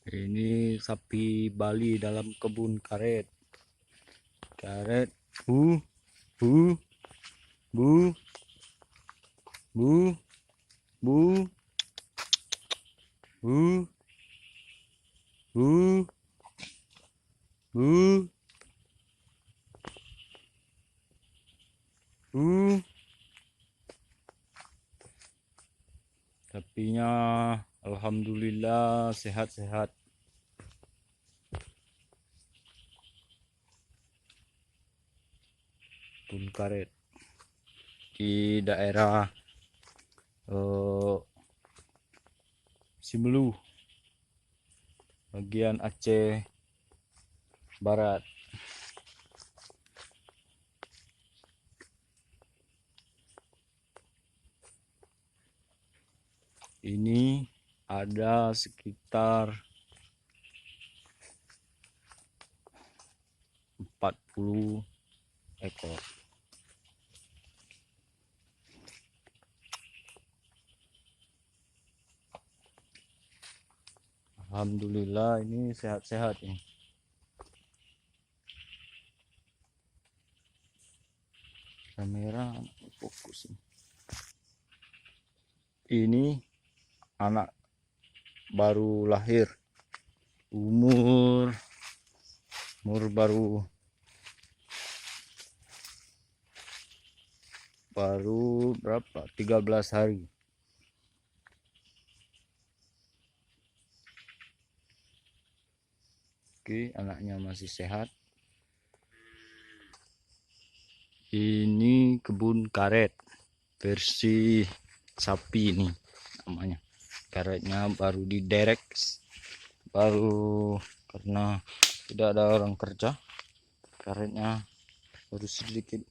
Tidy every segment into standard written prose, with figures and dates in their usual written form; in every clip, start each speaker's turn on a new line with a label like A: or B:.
A: Ini sapi Bali dalam kebun karet. Karet, bu, bu, bu, bu, bu, bu, bu, bu, bu. Sapinya alhamdulillah sehat-sehat. Kebun karet di daerah Simelu, bagian Aceh Barat. Ini ada sekitar 40 ekor. Alhamdulillah ini sehat-sehat ini. Kamera fokus ini. Ini anak baru lahir, umur baru berapa, 13 hari. Oke, anaknya masih sehat. Ini kebun karet versi sapi ini namanya. Karetnya baru diderek, baru karena tidak ada orang kerja, karetnya baru sedikit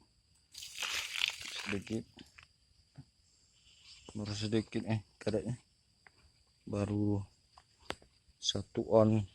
A: karetnya baru 1 on.